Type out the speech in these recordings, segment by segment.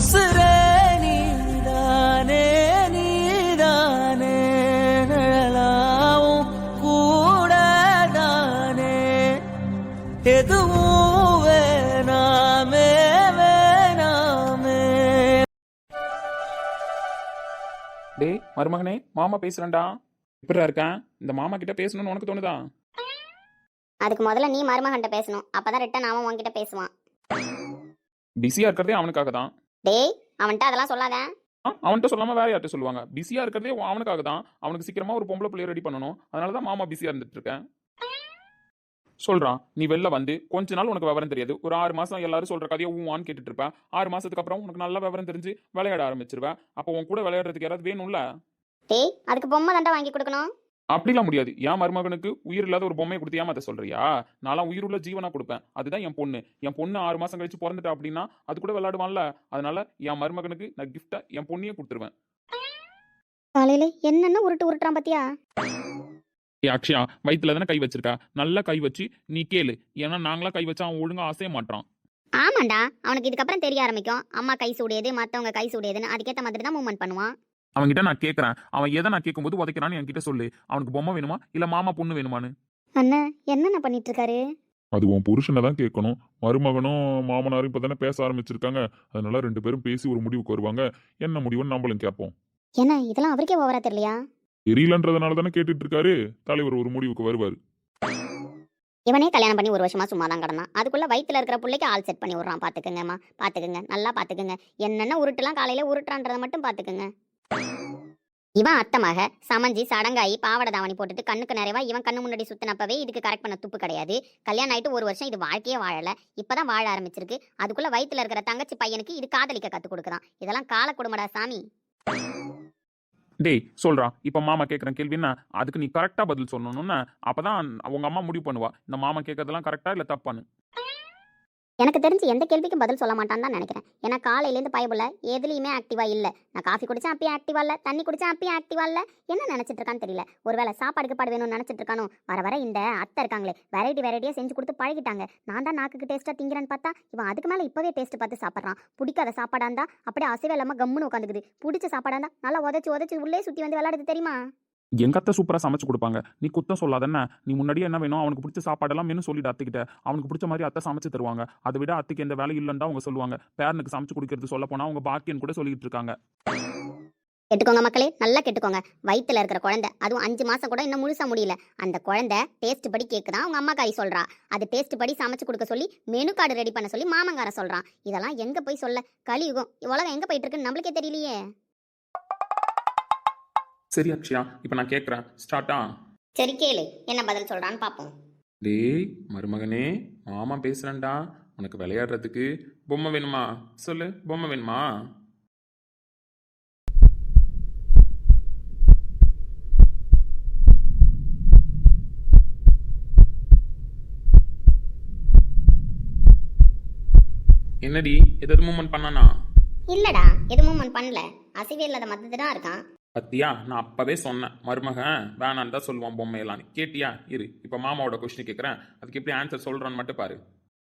உசுரே நீதானே நீதானே நிழலாவும் கூடதானே எதுவும் வேணாமே வேணாமே. டேய் மருமகனே, மாமா பேசுறேன்டா. இப்படிடா இருக்கேன். இந்த மாமா கிட்ட பேசணும்னு உனக்கு தோணுதா? அதுக்கு முதல்ல நீ மருமகன்ட்ட பேசணும், அப்பதான் ரிட்டன் அவன் உன்கிட்ட பேசுவான். பிஸியா இருக்கிறதே அவனுக்காக தான். டேய் அவன்கிட்ட அதெல்லாம் சொல்லாத. அவன்கிட்ட சொல்லாம வேற யார்கிட்ட சொல்லுவாங்க? பிஸியா இருக்கிறதே அவனுக்காக தான். அவனுக்கு சீக்கிரமா ஒரு பொம்பளை பிள்ளைய ரெடி பண்ணணும். அதனாலதான் மாமா பிஸியா இருந்துட்டு இருக்கேன். சொல்றான், நீ வெளில வந்து கொஞ்ச நாள் உனக்கு விவரம் தெரியாது. ஒரு 6 மாசம் எல்லாரும் சொல்ற கதையை ஊவான்னு கேட்டுட்டு இருப்பேன். 6 மாசத்துக்கு அப்புறம் உனக்கு நல்ல விவரம் தெரிஞ்சு விளையாட ஆரம்பிச்சிருவேன். அப்போ உன் கூட விளையாடுறதுக்கு யாராவது வேணும்ல? டேய் அதுக்கு பொம்மை தாண்டா வாங்கி கொடுக்கணும். அப்படிலாம் முடியாது. என் மருமகனுக்கு உயிர் இல்லாத ஒரு பொம்மையை கொடுத்து ஏமாத்த சொல்றியா? நான்லாம் உயிருள்ள ஜீவனா கொடுப்பேன். அதுதான் என் பொண்ணு. என் பொண்ணு 6 மாசம் கழிச்சு பிறந்துட்டா அப்படின்னா அது கூட விளையாடுவான்ல. அதனால என் மருமகனுக்கு நான் கிஃப்டா என் பொண்ணையே கொடுத்துருவேன். காலையில என்னென்ன உருட்டு உருட்டுறான் பாத்தியா? அக்ஷயா வயிற்றுல தானே கை வச்சிருக்கா. நல்லா கை வச்சு நீ கேளு. ஏன்னா நாங்களா கை வச்சா அவன் ஒழுங்கா அசைய மாட்டான். ஆமாண்டா, அவனுக்கு இதுக்கப்புறம் தெரிய ஆரம்பிக்கும் அம்மா கை சூடியது மத்தவங்க கை சூடியதுன்னு. அதுக்கேற்ற மாதிரி தான் மூவ்மெண்ட் பண்ணுவான். அவன்கிட்ட நான் கேட்கறேன், அவன் எதை நான் கேட்கும்போது உதைக்கிறான்னு என்கிட்ட சொல்லு. அவனுக்கு பொம்மை வேணுமா இல்ல மாமா பொண்ணு வேணுமான்னு? அண்ணன் என்னென்ன பண்ணிட்டு இருக்காரு? அது உன் புருஷனை தான் கேட்கணும். மருமகனும் மாமனாரும் இப்பதானே பேச ஆரம்பிச்சிருக்காங்க. அதனால 2 பேரும் பேசி ஒரு முடிவுக்கு வருவாங்க. என்ன முடிவுன்னு நம்மளும் கேட்போம். என்ன இதெல்லாம் அவருக்கே ஓவரா தெரியலையா? தெரியலன்றதுனால தானே கேட்டுட்டு இருக்காரு. தலைவர் ஒரு முடிவுக்கு வருவார். இவனே கல்யாணம் பண்ணி 1 வருஷமா சும்மா தான் கிடந்தான். அதுக்குள்ள வயித்துல இருக்கிற பிள்ளைக்கு ஆள் செட் பண்ணி விடுறான். பாத்துக்கங்கம்மா, பாத்துக்கங்க, நல்லா பாத்துக்கங்க. என்னென்ன உருட்டுலாம் காலையில உருட்டுறான்றதை மட்டும் பாத்துக்கங்க. இவன் அத்தமாக சமஞ்சி சடங்காயி பாவடை தாவணி போட்டுட்டு கண்ணுக்கு நிறைவா இவன் கண்ணு முன்னாடி சுத்தினப்பவே இதுக்கு கரெக்ட் பண்ண துப்பு கிடையாது. கல்யாணம் ஆயிட்டு 1 வருஷம் இது வாழ்க்கையே வாழல. இப்பதான் வாழ ஆரம்பிச்சிருக்கு. அதுக்குள்ள வயித்துல இருக்கிற தங்கச்சி பையனுக்கு இது காதலிக்க கத்து கொடுக்குறான். இதெல்லாம் கால கொடுமடா சாமி. டேய் சொல்றான், இப்ப மாமா கேட்கறேன் கேள்வி என்ன, அதுக்கு நீ கரெக்டா பதில் சொல்லணும்னு. அப்பதான் உங்க அம்மா முடிவு பண்ணுவா இந்த மாமா கேட்கறதெல்லாம் கரெக்டா இல்ல தப்பான்னு. எனக்கு தெரிஞ்சு எந்த கேள்விக்கும் பதில் சொல்ல மாட்டான்னு தான் நினைக்கிறேன். ஏன்னா காலையிலேருந்து பயபுல எதுலையுமே ஆக்டிவா இல்ல. நான் காஃபி குடிச்சேன் அப்பயும் ஆக்டிவா இல்ல, தண்ணி குடிச்சேன் அப்பயும் ஆக்டிவா இல்ல. என்ன நினைச்சிட்டு இருக்கான்னு தெரியல. ஒருவேளை சாப்பாடுக்கு பாடு வேணும்னு நினைச்சிட்டு இருக்கானோ. வர வர இந்த அத்தை இருக்காங்களே வெரைட்டியா செஞ்சு கொடுத்து பழகிட்டாங்க. நான் தான் நாக்குக்கு டேஸ்டா திங்கிறேன்னு பார்த்தா இவன் அதுக்கு மேல இப்பவே டேஸ்ட் பார்த்து சாப்பிட்றான். பிடிக்காத சாப்பாடா இருந்தா அப்படியே அசைவே இல்லாம கம்முன்னு உட்காந்துக்குது. பிடிச்ச சாப்பாடா இருந்தா நல்லா உதச்சு உள்ளே சுத்தி வந்து விளையாடுது தெரியுமா? எங்க அத்தை சூப்பரா சமைச்சு கொடுப்பாங்க. நீ குத்தம் சொல்லாதஎன்ன. நீ முன்னாடியே என்ன வேணும் அவனுக்கு பிடிச்ச சாப்பாடெல்லாம் மெனு சொல்லிட்டு அத்துக்கிட்ட அவனுக்கு பிடிச்ச மாதிரி அத்தை சமைச்சு தருவாங்க. அதை விட அத்தைக்கு எந்த வேலை இல்லைன்னு அவங்க சொல்லுவாங்க. பேரனுக்கு சமைச்சு கொடுக்கறது சொல்ல போனா அவங்க பாக்கியன்னு கூட சொல்லிட்டு இருக்காங்க. கேட்டுக்கோங்க மக்களே, நல்லா கேட்டுக்கோங்க. வயித்துல இருக்கிற குழந்தை, அதுவும் 5 மாசம் கூட இன்னும் முழுசா முடியல. அந்த குழந்தை டேஸ்ட் படி கேக்குதான் அவங்க அம்மா காரி சொல்றா. அது டேஸ்ட் படி சமைச்சு கொடுக்க சொல்லி மெனு கார்டு ரெடி பண்ண சொல்லி மாமங்கார சொல்றான். இதெல்லாம் எங்க போய் சொல்ல? கலியுகம். உலகம் எங்க போயிட்டு இருக்குன்னு நம்மளுக்கே தெரியலையே. சரி அக்ஷயா, இப்ப நான் கேட்கறேன். ஸ்டார்ட்டா? சரி கேளு, என்ன பதில் சொல்றான்னு பாப்போம். டேய் மருமகனே, மாமா பேசுறேன்டா. உனக்கு விளையாடுறதுக்கு பொம்மை வேணுமா? சொல்லு, பொம்மை வேணுமா? என்னடி எதாவது மூவ்மெண்ட் பண்ணானா? இல்லடா, எது மூவ்மெண்ட் பண்ணல. அசைவே இல்லாத மத்ததான் இருக்கான். பத்தியா, நான் அப்பவே சொன்னேன் மருமகன் வேணான்னு தான் சொல்லுவான் பொம்மையெல்லாம். கேட்டியா? இரு, இப்ப மாமாவோட கொஸ்டின் கேட்கறேன். அதுக்கு எப்படி ஆன்சர் சொல்றான்னு மட்டும் பாரு.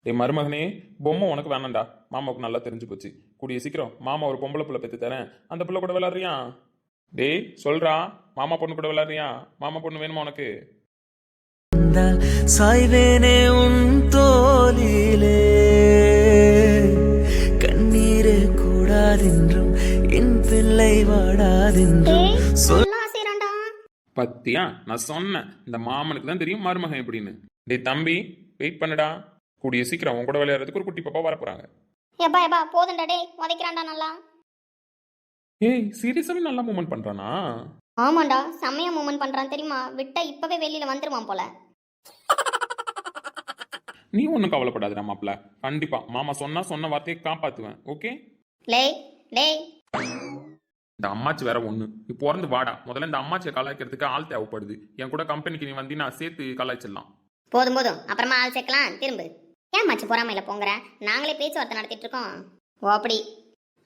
டேய் மருமகனே, பொம்மை உனக்கு வேணாண்டா. மாமாவுக்கு நல்லா தெரிஞ்சு போச்சு. கூடிய சீக்கிரம் மாமா ஒரு பொம்பளை பிள்ளை பெற்று தரேன். அந்த பிள்ளை கூட விளையாடுறியா? டேய் சொல்றா, மாமா பொண்ணு கூட விளையாடுறியா? மாமா பொண்ணு வேணுமா உனக்கு? சாய்வேனே உன் தோலிலே கண்ணீரே கூடாதென்றும் என் பிள்ளை வாடாதென்றும் பத்தியா, நான் சொன்னேன் இந்த மாமனுக்கு தான் தெரியும் மருமகன் எப்படின்னு. டேய் தம்பி, வெயிட் பண்ணுடா. கூடிய சீக்கிரம் உன் கூட விளையாடுறதுக்கு ஒரு குட்டி பாப்பா வரப்போறாங்க. எப்பா எப்பா போதுண்டா. டேய் உதைக்கிறான்டா நல்லா. ஏய் சீரியஸாவே நல்லா மூவ்மெண்ட் பண்றானா? ஆமாண்டா, செம்மையா மூவ்மெண்ட் பண்றான் தெரியுமா? விட்டா இப்பவே வெளியில வந்துருவான் போல. நீ ஒன்றும் கவலைப்படாதுடா மாப்பிள்ள. கண்டிப்பா மாமா சொன்ன வார்த்தையை காப்பாத்துவேன். ஓகே? லேய் லேய், இந்த அம்மாச்சி வேற ஒண்ணு. நீ பிறந்து வாடா. முதல்ல இந்த அம்மாச்சியை கலாய்க்கிறதுக்கு ஆள் தேவைப்படுது. என் கூட கம்பெனிக்கு நீ வந்து நான் சேர்த்து கலாய்ச்சிடலாம். போதும் போதும், அப்புறமா ஆள் சேர்க்கலாம். திரும்ப ஏன் மாச்சு பொறாமையில போங்கிற? நாங்களே பேச்சுவார்த்தை நடத்திட்டு இருக்கோம். ஓ அப்படி?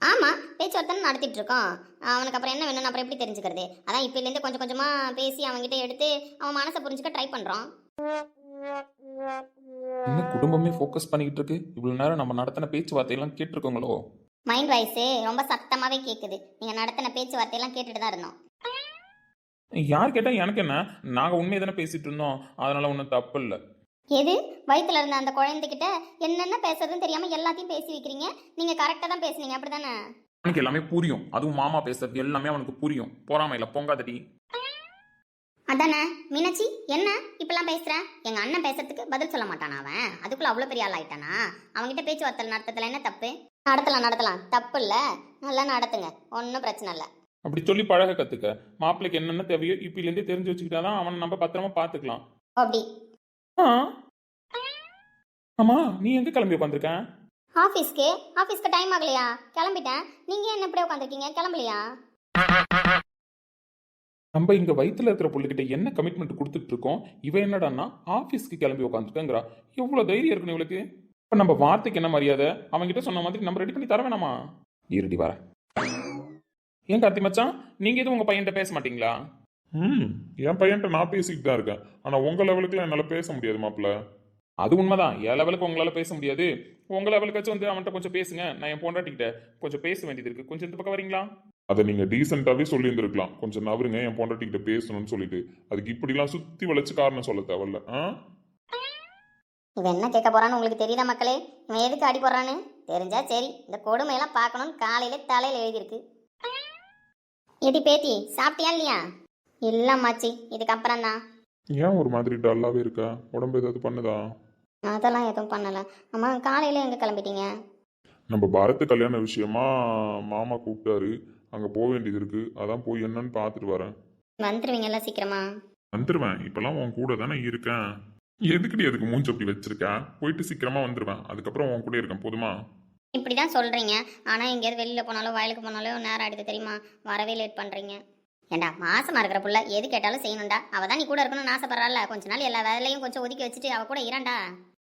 ஆமா, பேச்சுவார்த்தை நடத்திட்டு இருக்கோம். அவனுக்கு அப்புறம் என்ன வேணும்னு அப்புறம் எப்படி தெரிஞ்சுக்கிறது? அதான் இப்ப இருந்து கொஞ்சம் கொஞ்சமா பேசி அவன்கிட்ட எடுத்து அவன் மனசை புரிஞ்சுக்க ட்ரை பண்றோம். இன்னும் குடும்பமே ஃபோக்கஸ் பண்ணிக்கிட்டு இருக்கு. இவ்வளவு நேரம் நம்ம நடத்தின பேச்சுவார்த்தையெல்லாம் கேட்டிருக்கோங்களோ? மைண்ட் வாய்ஸு ரொம்ப சத்தமாகவே கேட்குது. நீங்கள் நடத்தின பேச்சுவார்த்தையெல்லாம் கேட்டுட்டு தான் இருந்தோம். யார் கேட்டால் எனக்கு என்ன, நாங்கள் உண்மையை தானே பேசிட்டு இருந்தோம், அதனால ஒன்றும் தப்பு இல்லை. எது வயித்துல இருந்த அந்த குழந்தைகிட்ட என்னென்ன பேசுறதுன்னு தெரியாமல் எல்லாத்தையும் பேசி வைக்கிறீங்க. நீங்கள் கரெக்டாக தான் பேசுனீங்க, அப்படி தானே? அவனுக்கு எல்லாமே புரியும், அதுவும் மாமா பேசுறது எல்லாமே அவனுக்கு புரியும். பொறாமையில பொங்காதடி. அதானே மீனாட்சி, என்ன இப்பெல்லாம் பேசுற? எங்க அண்ணன் பேசுறதுக்கு பதில் சொல்ல மாட்டானா அவன்? அதுக்குள்ள அவ்வளோ பெரிய ஆள் ஆயிட்டானா? அவன்கிட்ட பேச்சுவார்த்தை நடத்தல என்ன தப்பு? நடத்தலாம், தப்பு இல்ல, நல்லா நடத்துங்க, ஒன்றும் பிரச்சனை இல்லை. அப்படி சொல்லி பழக கத்துக்க. மாப்பிள்ளைக்கு என்னென்ன தேவையோ இப்பிலேருந்தே தெரிஞ்சு வச்சுக்கிட்டாதான் அவனை நம்ம பத்திரமா பார்த்துக்கலாம். அப்படி ஆ ஆமா, நீ எங்க கிளம்பி உட்காந்துருக்க? ஆஃபீஸ்க்கு டைம் ஆகலையா? கிளம்பிட்டேன். நீங்க என்ன இப்படியே உட்காந்துருக்கீங்க, கிளம்பலையா? நம்ம இங்க வயித்துல இருக்கிற புள்ளிக்கிட்ட என்ன கமிட்மெண்ட் கொடுத்துட்டு இருக்கோம், இவ என்னடான்னா ஆபீஸ்க்கு கிளம்பி உட்காந்துருக்கங்கிறா. எவ்வளவு தைரியம் இருக்கணும் இவளுக்கு. இப்ப நம்ம வார்த்தைக்கு என்ன மரியாதை? அவன்கிட்ட சொன்ன மாதிரி நம்ம ரெடி பண்ணி தர வேணாமா? இருடி வர. ஏன் கார்த்தி மச்சான், நீங்க எதுவும் உங்க பையன்கிட்ட பேச மாட்டீங்களா? என் பையன்ட்ட நான் பேசிக்கிட்டு தான் இருக்கேன். ஆனா உங்க லெவலுக்குலாம் என்னால பேச முடியாது மாப்பிள்ள. அது உண்மைதான், என் லெவலுக்கு உங்களால பேச முடியாது. உங்க லெவலுக்காச்சும் வந்து அவன்கிட்ட கொஞ்சம் பேசுங்க. நான் என் பொண்டாட்டிக்கிட்ட கொஞ்சம் பேச வேண்டியது இருக்கு, கொஞ்சம் இந்த பக்கம் வரீங்களா? அதை நீங்க டீசெண்டாவே சொல்லி இருந்திருக்கலாம். கொஞ்சம் நவருங்க, என் பொண்டாட்டிக்கிட்ட பேசணும்னு சொல்லிட்டு. அதுக்கு இப்படிலாம் சுத்தி வளைச்சு காரணம் சொல்ல தேவையில்ல. இவன் என்ன கேட்க போறான்னு உங்களுக்கு தெரியுதா மக்களே? இவன் எதுக்கு அடி போடுறான்னு தெரிஞ்சா சரி. இந்த கொடுமையெல்லாம் பார்க்கணும்னு காலையில தலையில எழுதியிருக்கு. எடி பேத்தி, சாப்பிட்டியா இல்லையா? இல்லம்மாச்சி, இதுக்கப்புறம் தான். ஏன் ஒரு மாதிரி டல்லாவே இருக்கா? உடம்பு ஏதாவது பண்ணுதா? அதெல்லாம் எதுவும் பண்ணல. அம்மா காலையில எங்க கிளம்பிட்டீங்க? நம்ம பாரத் கல்யாண விஷயமா மாமா கூப்பிட்டாரு, அங்க போக வேண்டியது இருக்கு. அதான் போய் என்னன்னு பார்த்துட்டு வரேன். வந்துருவீங்கல்ல சீக்கிரமா? வந்துருவேன். இப்பெல்லாம் உன் கூட தானே இருக்கேன். எதுக்குடி அதுக்கு மூஞ்சி அப்படி வச்சிருக்கேன்? போயிட்டு சீக்கிரமா வந்துருவேன். அதுக்கப்புறம் உன் கூட இருக்கேன், போதுமா? இப்படிதான் சொல்றீங்க, ஆனா எங்கேயாவது வெளியில போனாலும் வயலுக்கு போனாலும் நேரம் ஆயிடுது தெரியுமா? வரவே லேட் பண்றீங்க. ஏண்டா மாசமா இருக்கிற புள்ள எது கேட்டாலும் செய்யணும்டா. அவ தான் நீ கூட இருக்கணும்னு ஆசைப்படுறாள். கொஞ்ச நாள் எல்லா வேலையும் கொஞ்சம் ஒதுக்கி வச்சுட்டு அவ கூட இரண்டா.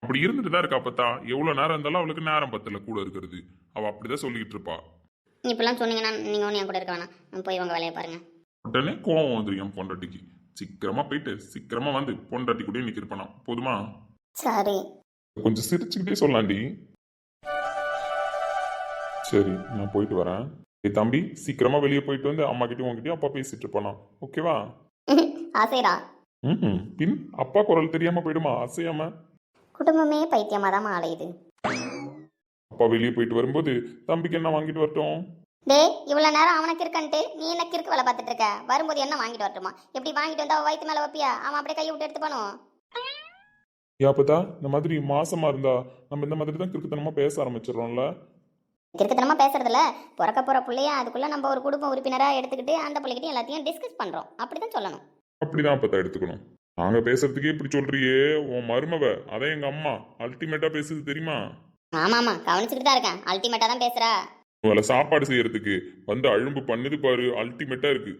அப்படி இருந்துட்டு தான் இருக்கா அப்பத்தா. எவ்வளவு நேரம் இருந்தாலும் அவளுக்கு நேரம் பத்தல கூட இருக்கிறது. அவ அப்படிதான் சொல்லிட்டு இருப்பா. இப்பெல்லாம் சொன்னீங்கன்னா நீங்க ஒன்றும் என் கூட இருக்க வேணாம், போய் உங்க வேலையை பாருங்க. உடனே கோவம் வந்துடும் என் பொண்டாட்டிக்கு. சீக்கிரமா போயிட்டு சீக்கிரமா வந்து பொண்டாட்டி கூட இன்னைக்கு இருப்பானா, போதுமா? சரி. கொஞ்சம் சிரிச்சுக்கிட்டே சொல்லாண்டி. சரி, நான் போயிட்டு வரேன். ஏய் தம்பி, சீக்கிரமா வெளியே போயிட்டு வந்து அம்மா கிட்டயும் உங்ககிட்டயும் அப்பா பேசிட்டு இருப்பானா, ஓகேவா? ஆசைடா. பின் அப்பா குரல் தெரியாம போயிடுமா அசையாம? குடும்பமே பைத்தியமா தான் அலையுது. அப்பா வெளியே போயிட்டு வரும்போது தம்பிக்கு என்ன வாங்கிட்டு வரட்டும்? டேய், இவ்வளவு நேரம் அவனுக்கு இருக்கன்ட்டு நீ என்ன கிறுக்கு வேலை பார்த்துட்டு இருக்க? வரும்போது என்ன வாங்கிட்டு வரட்டுமா? எப்படி வாங்கிட்டு வந்தா வயிற்று மேல வைப்பியா? அவன் அப்படியே கையை விட்டு எடுத்து போனோம். யாப்பதா, இந்த மாதிரி மாசமா இருந்தா நம்ம இந்த மாதிரி தான் கிறுக்குத்தனமா பேச ஆரம்பிச்சிடறோம்ல. கிறுக்குத்தனமா பேசுறதுல பிறக்க போற பிள்ளையா அதுக்குள்ள நம்ம ஒரு குடும்ப உறுப்பினரா எடுத்துக்கிட்டு அந்த பிள்ளைகிட்ட எல்லாத்தையும் டிஸ்கஸ் பண்றோம், அப்படிதான் சொல்லணும். அப்படிதான் அப்பதான் எடுத்துக்கணும். நாங்க பேசுறதுக்கே இப்படி சொல்றியே, உன் மருமவ அதான் எங்க அம்மா அல்டிமேட்டா பேசுது தெரியுமா? ஆமாமா, கவனிச்சுக்கிட்டு தான் இருக்கேன். அல்டிமேட்டா தான் பேசுறா. உங்களை சாப்பாடு செய்யறதுக்கு வந்து அழும்பு பண்ணுது பாரு, அல்டிமேட்டா இருக்கு.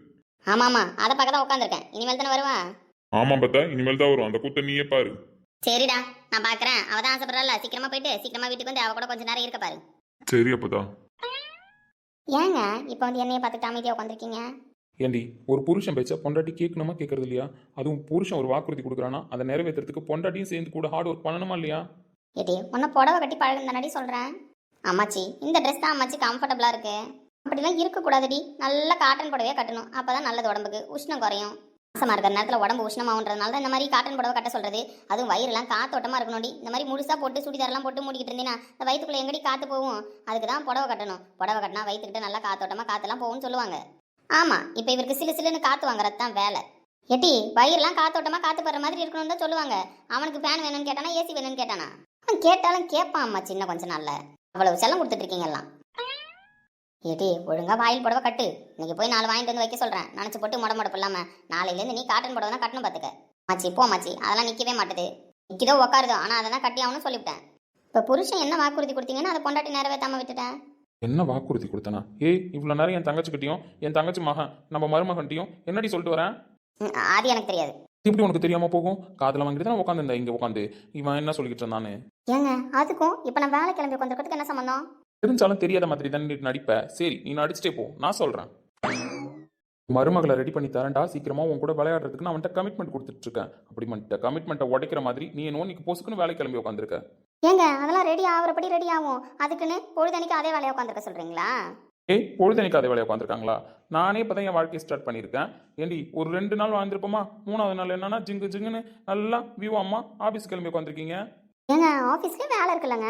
ஆமாமா, அதை பக்கம் தான் உட்காந்துருக்கேன். இனிமேல் தானே வருவா? ஆமா பார்த்தா, இனிமேல் தான் வரும். அந்த கூத்த நீயே பாரு. சரிடா, நான் பாக்குறேன். அவ தான் ஆசைப்படுறல, சீக்கிரமா போயிட்டு சீக்கிரமா வீட்டுக்கு வந்து அவ கூட கொஞ்ச நேரம் இருக்க பாரு. சரி அப்பதா. ஏங்க இப்ப வந்து என்னைய பார்த்துட்டு அமைதியா உட்காந்துருக்கீங்க? ஏண்டி, ஒரு புருஷன் பேச்ச பொண்டாட்டி கேட்கணுமா கேட்கறது இல்லையா? அதுவும் புருஷன் ஒரு வாக்குறுதி கொடுக்குறானா அதை நிறைவேற்றுறதுக்கு பொண்டாட்டியும் சேர்ந்து கூட ஹார்ட் ஒர்க் பண்ணணுமா இல்லையா? ஏடி, உன்னை புடவை கட்டி பழகுந்தானடி சொல்றேன். அம்மாச்சி, இந்த ட்ரெஸ் தான் அம்மாச்சி கம்ஃபர்டபுளா இருக்கு. அப்படிலாம் இருக்கக்கூடாதுடி. நல்ல காட்டன் புடவையா கட்டணும், அப்பதான் நல்லது. உடம்புக்கு உஷ்ணம் குறையும். மாசமா இருக்கிற நேரத்தில் உடம்பு உஷ்ணமாகன்றதுனால தான் இந்த மாதிரி காட்டன் புடவை கட்ட சொல்றது. அதுவும் வயிறுலாம் காத்தோட்டமா இருக்கணும்டி. இந்த மாதிரி முழுசா போட்டு சுடிதாரெல்லாம் போட்டு மூடிக்கிட்டு இருந்தீங்கன்னா இந்த வயிற்றுக்குள்ள எங்கடி காத்து போகும்? அதுக்கு தான் புடவை கட்டணும். புடவை கட்டினா வயிற்றுக்கிட்ட நல்லா காத்தோட்டமா காத்தெல்லாம் போகும்னு சொல்லுவாங்க. ஆமா, இப்போ இவருக்கு சிலு சிலுன்னு காத்து வாங்குறது தான் வேலை. எட்டி, வயிறுலாம் காத்தோட்டமா காத்து போடுற மாதிரி இருக்கணும்னு தான் சொல்லுவாங்க. அவனுக்கு ஃபேன் வேணும்னு கேட்டானா, ஏசி வேணும்னு கேட்டானா? அவன் கேட்டாலும் கேட்பான் அம்மா. சின்ன கொஞ்ச நாள்ல அவ்வளவு செல்லம் கொடுத்துட்டு இருக்கீங்கல்லாம். ஏடி, ஒழுங்கா வாயில் புடவை கட்டு. இன்னைக்கு போய் 4 வாங்கிட்டு வந்து வைக்க சொல்றேன். நினைச்சு போட்டு முடமுடப்பு இல்லாம. நாளையிலேருந்து நீ காட்டன் புடவை தான் கட்டணும் பாத்துக்க. மாச்சி போ மாச்சி, அதெல்லாம் நிக்கவே மாட்டுது. நிக்கிதோ உட்காருதோ, ஆனா அதெல்லாம் கட்டி ஆகணும்னு சொல்லிவிட்டேன். இப்ப புருஷன் என்ன வாக்குறுதி கொடுத்தீங்கன்னா அதை பொண்டாட்டி நிறைவேற்றாம விட்டுட்டேன். என்ன வாக்குறுதி கொடுத்தனா? இவ்வளோ நேரம் என் தங்கச்சிக்கிட்டையும் என் தங்கச்சி மகன் நம்ம மருமகன்ட்டையும் என்னடி சொல்லிட்டு வரேன்? அது எனக்கு தெரியாது. இப்படி உனக்கு தெரியாம போகும்? காதில் வாங்கிட்டு தான் உட்காந்துருந்தேன் இங்கே உட்காந்து. இவன் என்ன சொல்லிக்கிட்டு இருந்தானு? ஏங்க, அதுக்கும் இப்போ நான் வேலை கிளம்பி உட்காந்துருக்கிறதுக்கு என்ன சம்பந்தம்? தெரிஞ்சாலும் தெரியாத மாதிரி தானே நடிப்ப. சரி, நீ நடிச்சிட்டே போ, நான் சொல்றேன். மருமகளை ரெடி பண்ணி தரேன்டா, சீக்கிரமா உன் கூட விளையாடுறதுக்கு நான் அவன்கிட்ட கமிட்மெண்ட் கொடுத்துட்டு இருக்கேன். அப்படி பண்ணிட்ட கமிட்மெண்ட்டை உடைக்கிற மாதிரி நீ என்னவோ நீ போசுக்குன்னு வேலை கிளம்பி உட்காந்துருக்க. ஏங்க அதெல்லாம் ரெடி ஆகுறபடி ரெடி ஆகும், அதுக்குன்னு பொழுதனைக்கு அதே வேலையை உட்காந்துருக்க சொல்றீங்களா? ஏய் பொழுதனைக்கு அதே வேலையை உட்காந்துருக்காங்களா? நானே இப்போ தான் என் வாழ்க்கையை ஸ்டார்ட் பண்ணியிருக்கேன். ஏண்டி ஒரு 2 நாள் வாழ்ந்துருப்போமா, 3வது நாள் என்னன்னா ஜிங்கு ஜிங்குன்னு நல்லா வியூ அம்மா ஆஃபீஸ் கிளம்பி உட்காந்துருக்கீங்க. ஏங்க ஆஃபீஸ்ல வேலை இருக்குல்லங்க.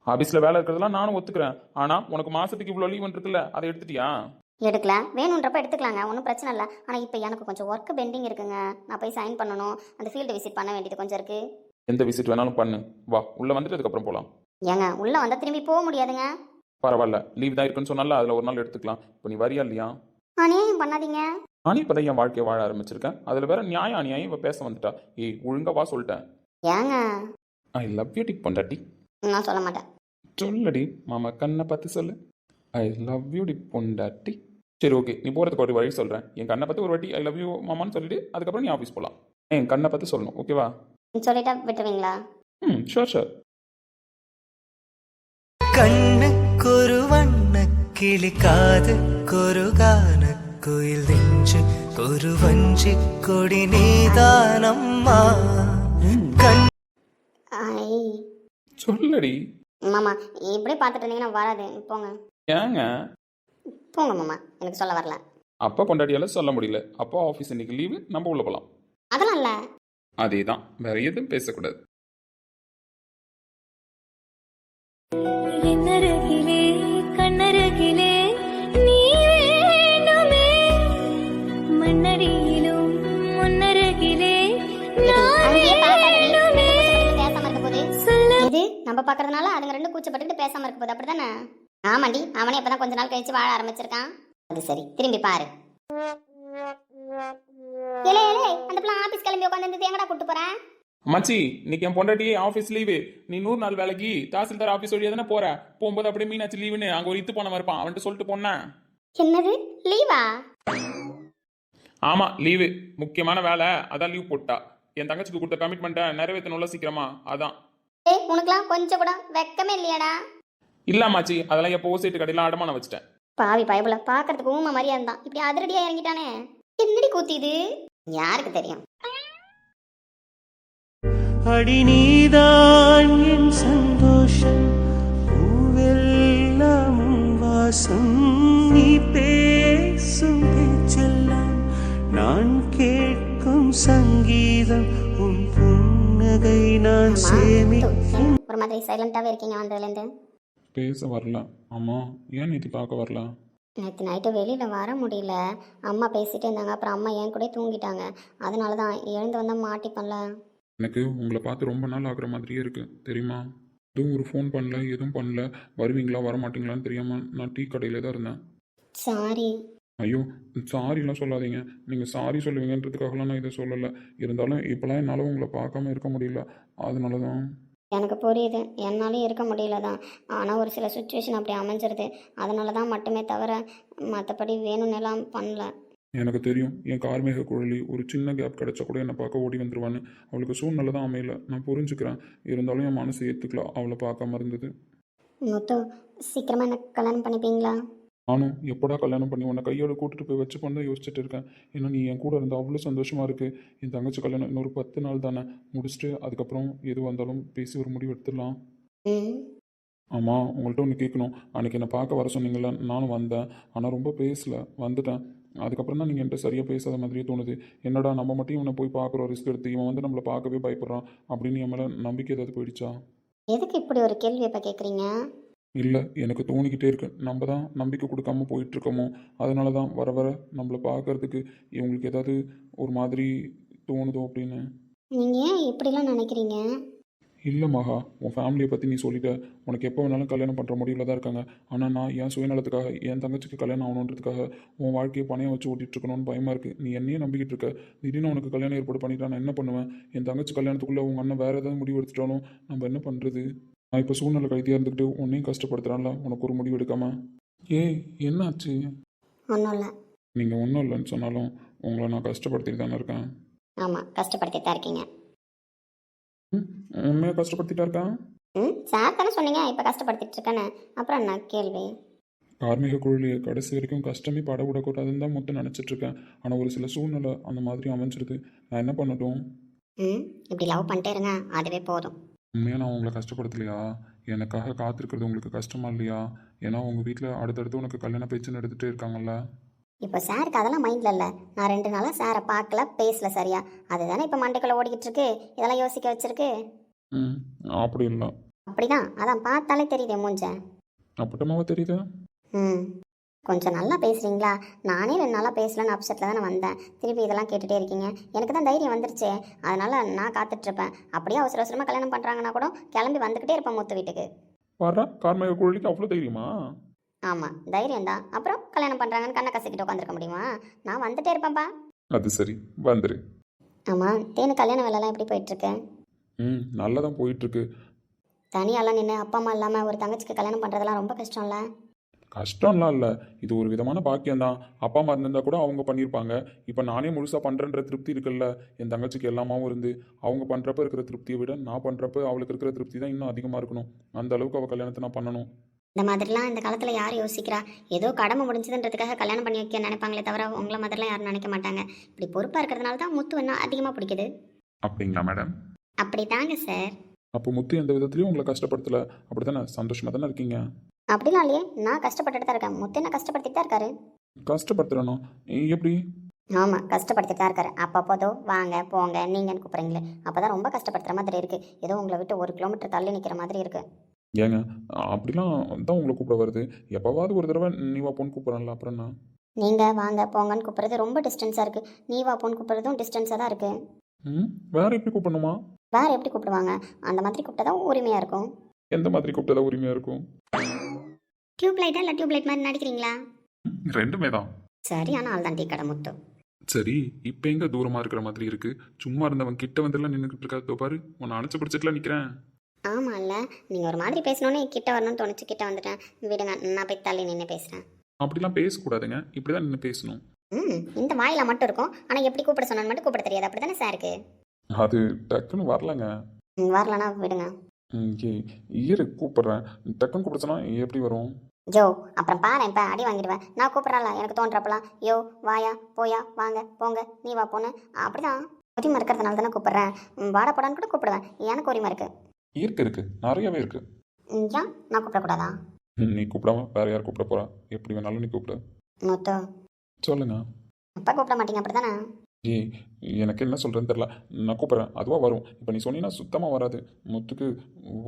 ஆஃபீஸில் வேலை இருக்கிறதெல்லாம் நானும் ஒத்துக்கிறேன். ஆனால் உனக்கு மாதத்துக்கு இவ்வளோ லீவ் இருக்குல்ல, அதை எடுத்துட்டியா? எடுக்கல, வேணுன்றப்ப எடுத்துக்கலாங்க, ஒன்றும் பிரச்சனை இல்லை. ஆனால் இப்போ எனக்கு கொஞ்சம் ஒர்க் பெண்டிங் இருக்குங்க. நான் போய் சைன் பண்ணணும், அந்த ஃபீல்டு விசிட் பண்ண வேண்டியது கொஞ்சம் இருக்கு. எந்த விசிட் வேணாலும் பண்ணு, வா உள்ளே வந்துட்டு அதுக்கப்புறம் போகலாம். ஏங்க உள்ள வந்தால் திரும்பி போக முடியாதுங்க. பரவாயில்ல, லீவ் தான் இருக்குன்னு சொன்னால அதில் ஒரு நாள் எடுத்துக்கலாம். இப்போ நீ வரியா இல்லையா? அநியாயம் பண்ணாதீங்க. நானே இப்போ தான் என் வாழ்க்கையை வாழ ஆரம்பிச்சிருக்கேன். அதில் வேற நியாயம் அநியாயம் இவ பேச வந்துட்டா. ஏய் ஒழுங்கா வா சொல்லிட்டேன். ஏங்க ஐ லவ் யூ டி பொண்டாட்டி. நான் சொல்ல மாட்டேன். சொல்லடி மாமா கண்ணை பார்த்து சொல்லு. ஐ லவ் யூ டி பொண்டாட்டி. சரி ஓகே, நீ போகிறதுக்கு ஒரு வழி சொல்கிறேன். என் கண்ணை பார்த்து ஒரு வாட்டி ஐ லவ் யூ மாமான்னு சொல்லிட்டு அதுக்கப்புறம் நீ ஆஃபீஸ் போகலாம். என் கண்ணை பார்த்து சொல்லணும், ஓகேவா? சொல்லிட்டா விட்டுருவீங்களா? Sure sure. கண்ணுக்கொரு வண்ண கிளி காதுக்கொரு கான குயில் நெஞ்சு ஒரு வஞ்சி கொடி நீதானம்மா. ஐ சொல்லடி. மாமா இப்படி பார்த்துட்டு இருந்தீங்கன்னா வராது, போங்க ஏங்க? போங்க மாமா, எனக்கு சொல்ல வரல. அப்பா பொண்டாட்டியால சொல்ல முடியல. அப்பா ஆஃபீஸ் இன்னைக்கு லீவு, நம்ம உள்ள போகலாம். அதெல்லாம் இல்லை. அதே தான், வேற எதுவும் பேசக்கூடாது. என்னருகிலே கண்ணருகிலே நீ வேணுமே, மண்ணடியிலும் முன்னருகிலே இது நம்ம பாக்குறதுனால அதுங்க ரெண்டு கூச்சப்பட்டுட்டு பேசாம இருக்க போகுது, அப்படிதானே? ஆமாண்டி, அவனே இப்பதான் கொஞ்ச நாள் கழிச்சு வாழ ஆரம்பிச்சிருக்கான். அது சரி, திரும்பி பாரு. ஏலே ஏலே, அந்த பிள்ளை ஆபீஸ் கிளம்பி உட்காந்து எங்கடா கூட்டு போறேன்? மச்சி, இன்னைக்கு என் பொண்டாட்டி ஆஃபீஸ் லீவு. நீ 100 நாள் வேலைக்கு தாசில்தார் ஆஃபீஸ் வழியா தானே போற. போகும்போது அப்படியே மீனாச்சு லீவுன்னு அங்கே ஒரு இத்து போன இருப்பான், அவன்கிட்ட சொல்லிட்டு போனேன். என்னது லீவா? ஆமா லீவு, முக்கியமான வேலை, அதான் லீவ் போட்டா. என் தங்கச்சிக்கு கொடுத்த கமிட்மெண்ட்டை நிறைவேற்றணும்ல சீக்கிரமா, அதான். ஏய் உனக்குலாம் கொஞ்சம் கூட வெக்கமே இல்லையாடா? இல்லாமாச்சி, அதெல்லாம் எப்போ சீட்டு கடையில் அடமானம் வச்சுட்டேன். பாவி பயபுல, பாக்குறதுக்கு ஊமை மாதிரியா இருந்தான், இப்படி அதிரடியா இறங்கிட்டானே. என்னடி கூத்திது, யாருக்கு தெரியும்? அடி நீதான் என் சந்தோஷம், பூவெல்லாம் வாசம், நீ பேசும் பேச்செல்லாம் நான் கேட்கும் சங்கீதம், உன் புன்னகை நான் சேமிக்கும். ஒரு மாதிரி சைலண்டாவே இருக்கீங்க வந்ததுல இருந்து. பேச வரல. ஆமா, ஏன் நீ பார்க்க வரல? நேற்று நைட்டு வெளியில் வர முடியல, அம்மா பேசிகிட்டே இருந்தாங்க. அப்புறம் அம்மா என் கூட தூங்கிட்டாங்க, அதனால தான் எழுந்து வந்தால் மாட்டிப்பேன்ல. எனக்கு உங்களை பார்த்து ரொம்ப நாள் ஆகுற மாதிரியே இருக்கு தெரியுமா? எதுவும் ஒரு ஃபோன் பண்ணல, எதுவும் பண்ணல. வருவீங்களா வரமாட்டீங்களான்னு தெரியாமல் நான் டீ கடையில் தான் இருந்தேன். சாரி. ஐயோ சாரிலாம் சொல்லாதீங்க. நீங்கள் சாரி சொல்லுவீங்கன்றதுக்காகலாம் நான் இதை சொல்லலை. இருந்தாலும் இப்போலாம் என்னால் உங்களை பார்க்காம இருக்க முடியல, அதனால தான். எனக்கு புரியுது, என்னாலும் இருக்க முடியல தான். ஆனால் ஒரு சில சுச்சுவேஷன் அப்படி அமைஞ்சிருது, அதனால தான் மட்டுமே தவிர மற்றபடி வேணும்னெல்லாம் பண்ணல. எனக்கு தெரியும், என் கார்மேக குழலி ஒரு சின்ன கேப் கிடைச்சா கூட என்னை பார்க்க ஓடி வந்துடுவான்னு. அவளுக்கு சூழ்நிலை தான் அமையல, நான் புரிஞ்சுக்கிறேன். இருந்தாலும் என் மனசு ஏற்றுக்கலாம் அவளை பார்க்காம இருந்தது. முத்து, சீக்கிரமாக எனக்கு கல்யாணம் பண்ணிப்பீங்களா? நானும் எப்படா கல்யாணம் பண்ணி உன்னை கையோட கூட்டிட்டு போய் வச்சு பண்ண யோசிச்சுட்டு இருக்கேன். ஏன்னா நீ என் கூட இருந்தால் அவ்வளோ சந்தோஷமா இருக்கு. என் தங்கச்சி கல்யாணம் இன்னொரு 10 நாள் தானே, முடிச்சுட்டு அதுக்கப்புறம் எது வந்தாலும் பேசி ஒரு முடிவு எடுத்துடலாம். ஆமாம், உங்கள்கிட்ட ஒன்று கேட்கணும். அன்றைக்கி என்னை பார்க்க வர சொன்னீங்கள, நானும் வந்தேன். ஆனால் ரொம்ப பேசல, வந்துட்டேன். அதுக்கப்புறம் தான் நீங்கள் என்கிட்ட சரியாக பேசாத மாதிரியே தோணுது. என்னடா நம்ம மட்டும் இவனை போய் பார்க்குறோம், ரிஸ்க் எடுத்து இவன் வந்து நம்மளை பார்க்கவே பயப்படுறான் அப்படின்னு என் மேலே நம்பிக்கை ஏதாவது போயிடுச்சா? எதுக்கு இப்படி ஒரு கேள்வி இப்போ கேட்குறீங்க? இல்லை, எனக்கு தோணிக்கிட்டே இருக்கு, நம்ம தான் நம்பிக்கை கொடுக்காம போயிட்டுருக்கோமோ. அதனால தான் வர வர நம்மளை பார்க்கறதுக்கு இவங்களுக்கு ஏதாவது ஒரு மாதிரி தோணுதோ அப்படின்னு. நீங்கள் ஏன் இப்படிலாம் நினைக்கிறீங்க? இல்லை மகா, உன் ஃபேமிலியை பற்றி நீ சொல்லிட்ட. உனக்கு எப்போ வேணாலும் கல்யாணம் பண்ணுற முடிவில் தான் இருக்காங்க. ஆனால் நான் என் சுயநலத்துக்காக என் தங்கச்சிக்கு கல்யாணம் ஆகணுன்றதுக்காக உன் வாழ்க்கையை பணையம் வச்சு ஓட்டிகிட்டு இருக்கணும்னு பயமாக இருக்குது. நீ என்னையே நம்பிக்கிட்டு இருக்க. திடீர்னு உனக்கு கல்யாணம் ஏற்பாடு பண்ணிட்டா நான் என்ன பண்ணுவேன்? என் தங்கச்சி கல்யாணத்துக்குள்ளே உங்கள் அண்ணன் வேறு ஏதாவது முடிவு எடுத்துட்டாலும் நம்ம என்ன பண்ணுறது? நான் இப்போ சூழ்நிலை கைதியாக இருந்துக்கிட்டு உன்னையும் கஷ்டப்படுத்துகிறான்ல, உனக்கு ஒரு முடிவு எடுக்காம. ஏய் என்னாச்சு? ஒன்றும் இல்லை. நீங்கள் ஒன்றும் இல்லைன்னு சொன்னாலும் உங்களை நான் கஷ்டப்படுத்திட்டு தானே இருக்கேன். ஆமாம், கஷ்டப்படுத்திட்டு தான் இருக்கீங்க. உண்மையாக கஷ்டப்படுத்திட்டா இருக்கேன். சார் தானே சொன்னீங்க இப்போ கஷ்டப்படுத்திட்டு இருக்கேன்னு, அப்புறம் என்ன கேள்வி? கார்மிக குழலியை கடைசி வரைக்கும் கஷ்டமே பட விடக்கூடாதுன்னு தான் மொத்தம் நினச்சிட்ருக்கேன். ஆனால் ஒரு சில சூழ்நிலை அந்த மாதிரி அமைஞ்சிருது. நான் என்ன பண்ணட்டும்? இப்படி லவ் பண்ணிட்டே இருங்க, அதுவே போதும். உண்மையாக நான் உங்களை கஷ்டப்படுத்தலையா? எனக்காக காத்திருக்கிறது உங்களுக்கு கஷ்டமா இல்லையா? ஏன்னா உங்கள் வீட்டில் அடுத்தடுத்து உனக்கு கல்யாண பேச்சுன்னு எடுத்துகிட்டே இருக்காங்கல்ல. இப்போ சாருக்கு அதெல்லாம் மைண்டில் இல்லை. நான் 2 நாளாக சாரை பார்க்கல, பேசல சரியா. அதுதானே இப்போ மண்டைக்குள்ளே ஓடிக்கிட்டு இருக்கு, இதெல்லாம் யோசிக்க வச்சிருக்கு. ம், அப்படி இல்லை. அப்படிதான், அதான் பார்த்தாலே தெரியுதே மூஞ்ச. அப்பட்டமாவா தெரியுது? ம், கொஞ்சம் நல்லா பேசுகிறீங்களா? நானே 2 நாளாக பேசலன்னு அப்செட்டில் தானே வந்தேன். திருப்பி இதெல்லாம் கேட்டுகிட்டே இருக்கீங்க. எனக்கு தான் தைரியம் வந்துருச்சே, அதனால் நான் காத்துட்ருப்பேன். அப்படியே அவசர அவசரமாக கல்யாணம் பண்ணுறாங்கன்னா கூட கிளம்பி வந்துக்கிட்டே இருப்பேன் மூத்த வீட்டுக்கு. வர்றா கார்மேக குழலிக்கு அவ்வளோ தைரியமா? ஆமாம், தைரியம் தான். அப்புறம் கல்யாணம் பண்ணுறாங்கன்னு கண்ணை கசிக்கிட்டு உட்காந்துருக்க முடியுமா? நான் வந்துட்டே இருப்பேன்ப்பா. அது சரி, வந்துரு. ஆமாம், தேனு கல்யாண வேலைலாம் எப்படி போயிட்டுருக்கு? ம், நல்லா தான் போயிட்டுருக்கு. தனியாலாம் நின்று அப்பா அம்மா இல்லாமல் ஒரு தங்கச்சிக்கு கல்யாணம் பண்ணுறதெல்லாம் ரொம்ப கஷ்டம்ல. கஷ்டம்லாம் இல்லை, இது ஒரு விதமான பாக்கியம்தான். அப்பா அம்மா இருந்திருந்தா கூட அவங்க பண்ணியிருப்பாங்க. இப்போ நானே முழுசாக பண்ணுறன்ற திருப்தி இருக்குல்ல. என் தங்கச்சிக்கு எல்லாமாவும் இருந்து அவங்க பண்ணுறப்ப இருக்கிற திருப்தியை விட நான் பண்ணுறப்ப அவளுக்கு இருக்கிற திருப்தி தான் இன்னும் அதிகமாக இருக்கணும். அந்த அளவுக்கு அவள் கல்யாணத்தை நான் பண்ணணும். இந்த மாதிரிலாம் இந்த காலத்தில் யார் யோசிக்கிறா? ஏதோ கடமை முடிஞ்சதுன்றதுக்காக கல்யாணம் பண்ணி வைக்க நினைப்பாங்களே தவிர உங்களை மாதிரிலாம் யாரும் நினைக்க மாட்டாங்க. இப்படி பொறுப்பாக இருக்கிறதுனால தான் முத்து இன்னும் அதிகமாக பிடிக்குது. அப்படிங்களா மேடம்? அப்படி தாங்க சார். அப்போ முத்து எந்த விதத்துலையும் உங்களை கஷ்டப்படுத்தலை, அப்படி தானே? சந்தோஷமாக தானே இருக்கீங்க? அப்படிலாம் இல்லையே, நான் கஷ்டப்பட்டுட்டு தான் இருக்கேன். முத்து என்ன கஷ்டப்படுத்திட்டு தான் இருக்காரு. கஷ்டப்படுத்துறனோ? எப்படி? ஆமாம், கஷ்டப்படுத்திட்டு தான் இருக்காரு. அப்பப்போதோ வாங்க போங்க நீங்கன்னு கூப்பிட்றீங்களே, அப்போ தான் ரொம்ப கஷ்டப்படுத்துகிற மாதிரி இருக்குது. ஏதோ உங்களை விட்டு 1 கிலோமீட்டர் தள்ளி நிற்கிற மாதிரி இருக்குது. ஏங்க அப்படிலாம் தான் உங்களை கூப்பிட வருது. எப்போவாவது ஒரு தடவை நீ வா பொண்ணு கூப்பிட்றேன்ல, அப்புறம் என்ன? நீங்கள் வாங்க போங்கன்னு கூப்பிட்றது ரொம்ப டிஸ்டன்ஸாக இருக்குது. நீ வா போன்னு கூப்பிட்றதும் டிஸ்டன்ஸாக தான் இருக்குது. ம், வேற எப்படி கூப்பிடணுமா? வேறு எப்படி கூப்பிடுவாங்க? அந்த மாதிரி கூப்பிட்டா தான் உரிமையாக இருக்கும். எந்த மாதிரி கூப்பிட்டதா உரிமையாக இருக்கும்? டியூப் லைட்டாக இல்லை டியூப் லைட் மாதிரி நடிக்கிறீங்களா? ரெண்டுமே தான். சரியான ஆள் தான் டீ கடை முத்து. சரி, இப்போ எங்க தூரமாக இருக்கிற மாதிரி இருக்கு? சும்மா இருந்தவன் கிட்ட வந்துலாம் நின்றுக்கிட்டு இருக்காது பாரு. உன்னை அணைச்சு பிடிச்சிட்டுலாம் நிற்கிறேன். ஆமாம் இல்லை, நீங்கள் ஒரு மாதிரி பேசணுன்னே கிட்ட வரணும்னு தோணுச்சு, கிட்ட வந்துட்டேன். விடுங்க, நான் போய் தள்ளி நின்று பேசுகிறேன். அப்படிலாம் பேசக்கூடாதுங்க, இப்படி தான் நின்று பேசணும். இந்த வாயில மட்டும் இருக்கும், ஆனால் எப்படி கூப்பிட சொன்னான்னு மட்டும் கூப்பிட தெரியாது. அப்படி தானே சாருக்கு? அது டக்குன்னு வரலங்க. வரலன்னா விடுங்க. இரு கூப்பிட்றேன். டக்குன்னு கூப்பிட சொன்னா எப்படி வரும்? யோ, அப்புறம் பாரு இப்போ அடி வாங்கிடுவேன். நான் கூப்பிட்றாளா எனக்கு தோன்றப்பலாம் யோ வாயா போயா வாங்க போங்க நீ வா போன்னு அப்படிதான். உரிமை இருக்கிறதுனால தானே கூப்பிட்றேன். வாடா போடான்னு கூட கூப்பிடுவேன். எனக்கு உரிமை இருக்கு. இருக்கு நிறையவே இருக்கு. ஏன் நான் கூப்பிடக்கூடாதா? நீ கூப்பிடாம வேற யார் கூப்பிட போறா? எப்படி வேணாலும் நீ கூப்பிட. முத்து, சொல்லுங்க. அப்பா கூப்பிட மாட்டீங்க அப்படி தானே? ஏய், எனக்கு என்ன சொல்கிறேன்னு தெரில. நான் கூப்பிட்றேன், அதுவாக வரும். இப்போ நீ சொன்னீங்கன்னா சுத்தமாக வராது. முத்துக்கு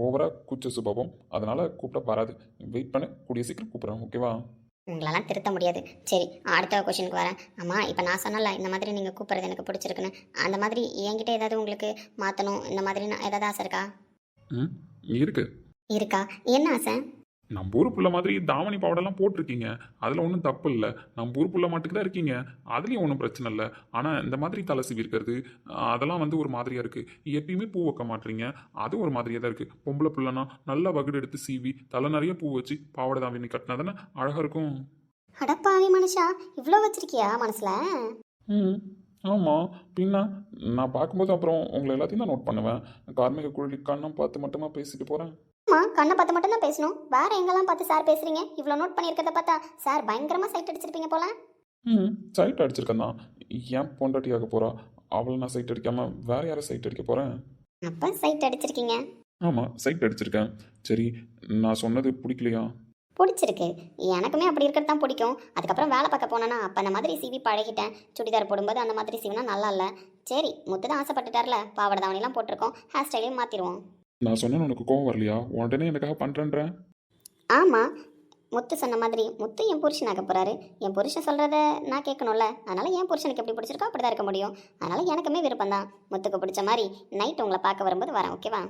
ஓவராக கூச்ச சுபாவம், அதனால் கூப்பிட வராது. வெயிட் பண்ண, கூடிய சீக்கிரம் கூப்பிட்றேன், ஓகேவா? உங்களெல்லாம் திருத்த முடியாது. சரி, அடுத்த கொஷினுக்கு வரேன். அம்மா, இப்போ நான் சொன்னல இந்த மாதிரி நீங்கள் கூப்பிட்றது எனக்கு பிடிச்சிருக்குன்னு, அந்த மாதிரி என்கிட்ட ஏதாவது உங்களுக்கு மாற்றணும் இந்த மாதிரி ஏதாவது ஆசை இருக்கா? ம், இருக்கு. இருக்கா? என்ன ஆசை? நம்ம ஊர் புள்ள மாதிரி தாவணி பாவடெல்லாம் போட்டிருக்கீங்க, அதில் ஒன்றும் தப்பு இல்லை. நம்ம ஊர் புள்ள மாட்டுக்கு தான் இருக்கீங்க, அதுலேயும் ஒன்றும் பிரச்சனை இல்லை. ஆனால் இந்த மாதிரி தலை சீவி இருக்கிறது அதெல்லாம் வந்து ஒரு மாதிரியாக இருக்குது. எப்பயுமே பூ வைக்க மாட்டீங்க, அது ஒரு மாதிரியாக தான் இருக்குது. பொம்பளை புள்ளனா நல்லா வகுடு எடுத்து சீவி தலை நிறைய பூ வச்சு பாவடை தாவணி கட்டினா தானே அழகாக இருக்கும். அடப்பாவி மனுஷா, இவ்வளோ வச்சிருக்கியா மனசில்? ம், ஆமாம், பின்ன நான் பார்க்கும்போது அப்புறம் உங்களை எல்லாத்தையும் தான் நோட் பண்ணுவேன். கார்மிக குழலி கண்ணம் பார்த்து மட்டுமா பேசிட்டு போகிறேன்? அம்மா, கண்ணை பார்த்து மட்டும் தான் பேசணும், வேற எங்கெல்லாம் பார்த்து சார் பேசுறீங்க? இவ்வளோ நோட் பண்ணியிருக்கிறத பார்த்தா சார் பயங்கரமாக சைட் அடிச்சிருப்பீங்க போல. ம், சைட் அடிச்சிருக்கேன் தான். ஏன் பொண்டாட்டியாக போகிறா? அவளை நான் சைட் அடிக்காமல் வேற யாரை சைட் அடிக்க போகிறேன்? அப்போ சைட் அடிச்சிருக்கீங்க? ஆமாம், சைட் அடிச்சிருக்கேன். சரி, நான் சொன்னது பிடிக்கலையா? பிடிச்சிருக்கு. எனக்குமே அப்படி இருக்கிறது தான் பிடிக்கும். அதுக்கப்புறம் வேலை பார்க்க போனேன்னா அப்போ அந்த மாதிரி சிவி பழகிட்டேன். சுடிதார் போடும்போது அந்த மாதிரி சிவினா நல்லா இல்லை. சரி, முத்து தான் ஆசைப்பட்டுட்டார்ல, பாவாடை தாவணிலாம் போட்டிருக்கோம், ஹேர் ஸ்டைலையும் மாற்றிடுவோம். நான் சொன்னேன் உனக்கு கோவம் வரலையா? உடனே எனக்காக பண்ணுறேன்றேன். ஆமாம், முத்து சொன்ன மாதிரி முத்து என் புருஷனாக போகிறாரு. என் புருஷன் சொல்கிறத நான் கேட்கணும்ல. அதனால் என் புருஷனுக்கு எப்படி பிடிச்சிருக்கோ அப்படி தான் இருக்க முடியும். அதனால் எனக்குமே விருப்பம் தான். முத்துக்கு பிடிச்ச மாதிரி நைட் உங்களை பார்க்க வரும்போது வரேன், ஓகேவா?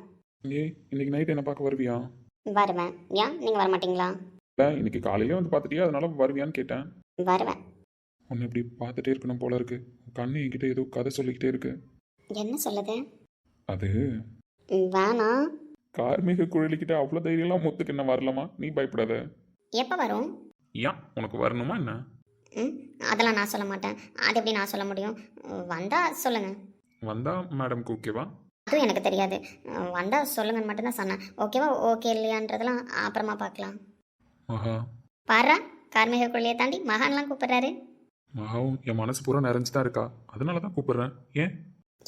ஏய், இன்னைக்கு நைட் என்ன பார்க்க வருவியா? வருவேன். ஏன் நீங்கள் வர மாட்டீங்களா? இல்லை, இன்னைக்கு காலையிலே வந்து பார்த்துட்டியா, அதனால வருவியான்னு கேட்டேன். வருவேன். உன்னை இப்படி பார்த்துட்டே இருக்கணும் போல இருக்கு. கண்ணு என்கிட்ட ஏதோ கதை சொல்லிக்கிட்டே இருக்கு. என்ன சொல்லுது? அது வேணாம். கார்மிக குழலிக்கிட்ட அவ்வளோ தைரியம்லாம் முத்துக்கு என்ன வரலாமா? நீ பயப்படாத. எப்போ வரும்? ஏன் உனக்கு வரணுமா என்ன? அதெல்லாம் நான் சொல்ல மாட்டேன். அது எப்படி நான் சொல்ல முடியும்? வந்தால் சொல்லுங்கள். வந்தா மேடம்க்கு ஓகேவா? அதுவும் எனக்கு தெரியாது. வந்தால் சொல்லுங்கன்னு மட்டும்தான் சொன்னேன். ஓகேவா ஓகே இல்லையான்றதெல்லாம் அப்புறமா பார்க்கலாம். மகா, பாரா, கார்மிக கொள்ளையை தாண்டி மகான்லாம் கூப்பிட்றாரு. மகாவும் என் மனசு பூரா நிறைஞ்சு தான் இருக்கா, அதனால தான் கூப்பிடுறேன். ஏன்?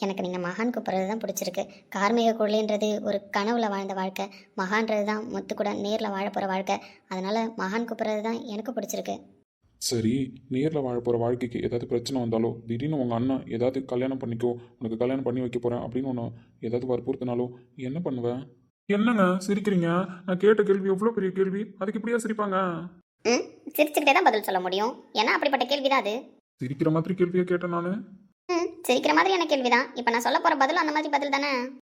எனக்கு நீங்கள் மகான் கூப்பிட்றது தான் பிடிச்சிருக்கு. கார்மேக குழலின்றது ஒரு கனவுல வாழ்ந்த வாழ்க்கை, மகான்றது தான் முத்து கூட நேரில் வாழ போகிற வாழ்க்கை. அதனால் மகான் கூப்பிட்றது தான் எனக்கு பிடிச்சிருக்கு. சரி, நேரில் வாழ போகிற வாழ்க்கைக்கு ஏதாவது பிரச்சனை வந்தாலோ, திடீர்னு உங்கள் அண்ணன் ஏதாவது கல்யாணம் பண்ணிக்கோ, உனக்கு கல்யாணம் பண்ணி வைக்க போகிறேன் அப்படின்னு ஒன்று ஏதாவது வற்புறுத்தினாலோ என்ன பண்ணுவேன்? என்னங்க சிரிக்கிறீங்க? நான் கேட்ட கேள்வி எவ்வளோ பெரிய கேள்வி, அதுக்கு இப்படியா சிரிப்பாங்க? ம் சிரிச்சுக்கிட்டே தான் பதில் சொல்ல முடியும். ஏன்னா அப்படிப்பட்ட கேள்வி தான் அது. சிரிக்கிற மாதிரி கேள்வியை கேட்டேன் நான். சிரிக்கிற மாதிரியான கேள்வி தான். இப்போ நான் சொல்ல போகிற பதில் அந்த மாதிரி பதில் தானே.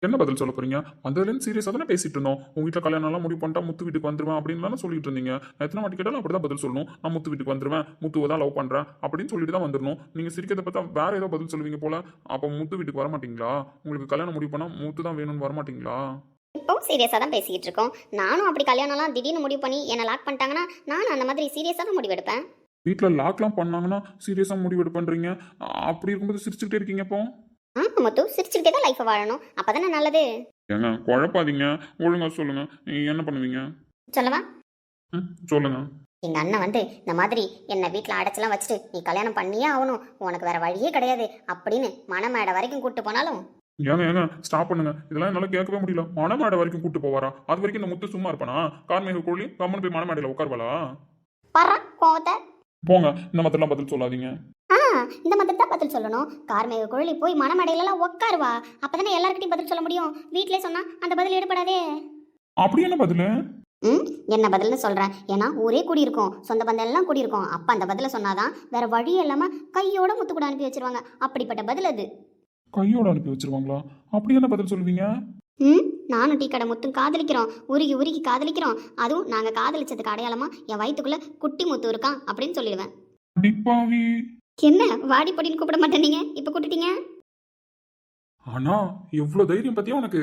என்ன பதில் சொல்ல போறீங்க? வந்ததுலேருந்து சீரியஸாக தானே பேசிட்டு இருந்தோம். உங்க வீட்டில் கல்யாணம்லாம் முடிவு பண்ணிட்டா முத்து வீட்டுக்கு வந்துருவேன் அப்படின்னு சொல்லிட்டு இருந்தீங்க. நான் எத்தனை வாட்டி கேட்டாலும் அப்படி தான் பதில் சொல்லணும். நான் முத்து வீட்டுக்கு வந்துருவேன், முத்துவை தான் லவ் பண்ணுறேன் அப்படின்னு சொல்லிட்டு தான் வந்துடணும். நீங்கள் சிரிக்கிறத பார்த்தா வேற ஏதோ பதில் சொல்லுவீங்க போல. அப்போ முத்து வீட்டுக்கு வர மாட்டீங்களா? உங்களுக்கு கல்யாணம் முடிவு பண்ணால் முத்து தான் வேணும்னு வர மாட்டீங்களா? இப்போ சீரியஸாக தான் பேசிக்கிட்டு இருக்கோம். நானும் அப்படி கல்யாணம்லாம் திடீர்னு முடிவு பண்ணி என்னை லாக் பண்ணிட்டாங்கன்னா நானும் அந்த மாதிரி சீரியஸாக தான் முடிவெடுப்பேன். வீட்டில் லாக்லாம் பண்ணாங்கன்னா சீரியஸாக முடிவு பண்ணுறீங்க. அப்படி இருக்கும்போது சிரிச்சுக்கிட்டே இருக்கீங்க இப்போ. ஆமாம் முத்து, சிரிச்சுக்கிட்டே தான் லைஃப்பை வாழணும். அப்போ தானே நல்லது. ஏங்க குழப்பாதீங்க, ஒழுங்கா சொல்லுங்க. நீங்க என்ன பண்ணுவீங்க? சொல்லவா? சொல்லுங்க. எங்கள் அண்ணன் வந்து இந்த மாதிரி என்னை வீட்டில் அடைச்சலாம் வச்சுட்டு நீ கல்யாணம் பண்ணியே ஆகணும், உனக்கு வேற வழியே கிடையாது அப்படின்னு மணமேடை வரைக்கும் கூப்பிட்டு போனாலும். ஏங்க ஸ்டாப் பண்ணுங்க. இதெல்லாம் என்னால கேட்கவே முடியல. மணமேடை வரைக்கும் கூட்டு போவாரா? அது வரைக்கும் இந்த முத்து சும்மா இருப்பானா? கார்மேக கோழி கம்மன் போய் மணமேடையில் உட்காருவாளா? பர்றா கோவத்தை. போங்க, இந்த மாதிரிலாம் பதில் சொல்லாதீங்க. இந்த மாதிரி தான் பதில் சொல்லணும். கார்மேக குழலி போய் மணமடையிலலாம் உட்காருவா. அப்பதானே எல்லார்கிட்டையும் பதில் சொல்ல முடியும். வீட்டிலே சொன்னா அந்த பதில் ஈடுபடாதே. அப்படி என்ன பதில்? என்ன பதில்னு சொல்றேன். ஏன்னா ஊரே கூடியிருக்கும், சொந்த பந்தம் எல்லாம் கூடியிருக்கும். அப்ப அந்த பதில சொன்னாதான் வேற வழி இல்லாம கையோட முத்து கூட அனுப்பி வச்சிருவாங்க. அப்படிப்பட்ட பதில் அது. கையோட அனுப்பி வச்சிருவாங்களா? அப்படி என்ன பதில் சொல்லுவீங்க? நானும் டீ கடை முத்தும் காதலிக்கிறோம், உருகி உருகி காதலிக்கிறோம். அதுவும் நாங்க காதலிச்சதுக்கு அடையாளமா என் வயிற்றுக்குள்ள குட்டி முத்து இருக்கான் அப்படின்னு சொல்லிடுவேன். என்ன வாடி பொடின்னு கூப்பிட மாட்டேன் நீங்க, இப்ப கூட்டிட்டீங்க. ஆனா எவ்வளவு தைரியம் பத்தியா உனக்கு?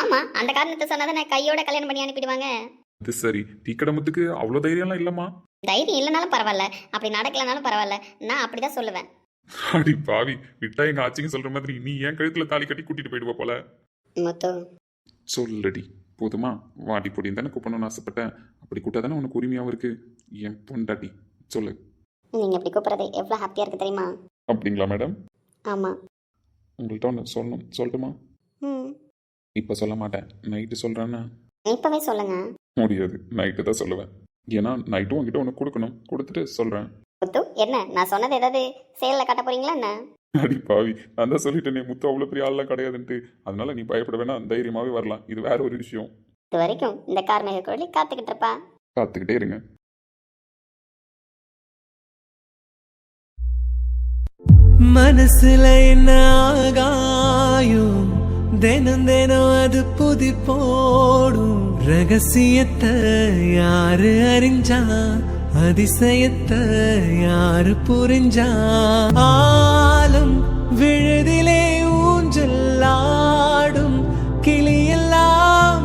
ஆமா, அந்த காரணத்தை சொன்னாதான் கையோட கல்யாணம் பண்ணி அனுப்பிடுவாங்க. அது சரி, டீக்கடமுத்துக்கு அவ்வளவு தைரியம்லாம் இல்லம்மா. தைரியம் இல்லைனாலும் பரவாயில்ல, அப்படி நடக்கலனாலும் பரவாயில்ல, நான் அப்படிதான் சொல்லுவேன். அடி பாவி, விட்டா எங்க ஆச்சிங்க சொல்ற மாதிரி நீ ஏன் கழுத்துல தாலி கட்டி கூட்டிட்டு போயிடுவ போல. முத்து சொல்லடி, போதுமா? வாடி பொடின்னு தானே கூப்பிடணும்னு ஆசைப்பட்டேன். அப்படி கூட்டா தானே உனக்கு உரிமையாவும் இருக்கு. என் பொண்டாட்டி சொல்லு. நீங்க இப்படி கூப்பிடுறது எவ்வளவு ஹாப்பியா இருக்கு தெரியுமா? அப்படிங்களா மேடம்? ஆமா. உங்கள்கிட்ட ஒன்று சொல்லணும், சொல்லட்டுமா? இப்போ சொல்ல மாட்டேன், நைட்டு சொல்கிறேன்னா. இப்பவே சொல்லுங்க. முடியாது, நைட்டு தான் சொல்லுவேன். ஏன்னா நைட்டும் உங்ககிட்ட ஒன்று கொடுக்கணும், கொடுத்துட்டு சொல்கிறேன். முத்து, என்ன நான் சொன்னது ஏதாவது செயலில் காட்ட போறீங்களா என்ன? அடி பாவி, நான் தான் சொல்லிட்டேனே முத்து அவ்வளோ பெரிய ஆள்லாம் கிடையாதுன்ட்டு. அதனால நீ பயப்பட வேணாம், தைரியமாகவே வரலாம். இது வேற ஒரு விஷயம். இது வரைக்கும் இந்த கார்மேக கோழி காத்துக்கிட்டு இருப்பா. காத்துக்கிட்டே இருங்க. மனசுல என்ன ஆகாயும், தினம் தினம் அது புதி போடும். ரகசியத்தை யாரு அறிஞ்சா, அதிசயத்தை யாரு புரிஞ்சா. ஆலம் விழுதிலே ஊஞ்சல் ஆடும் கிளியெல்லாம்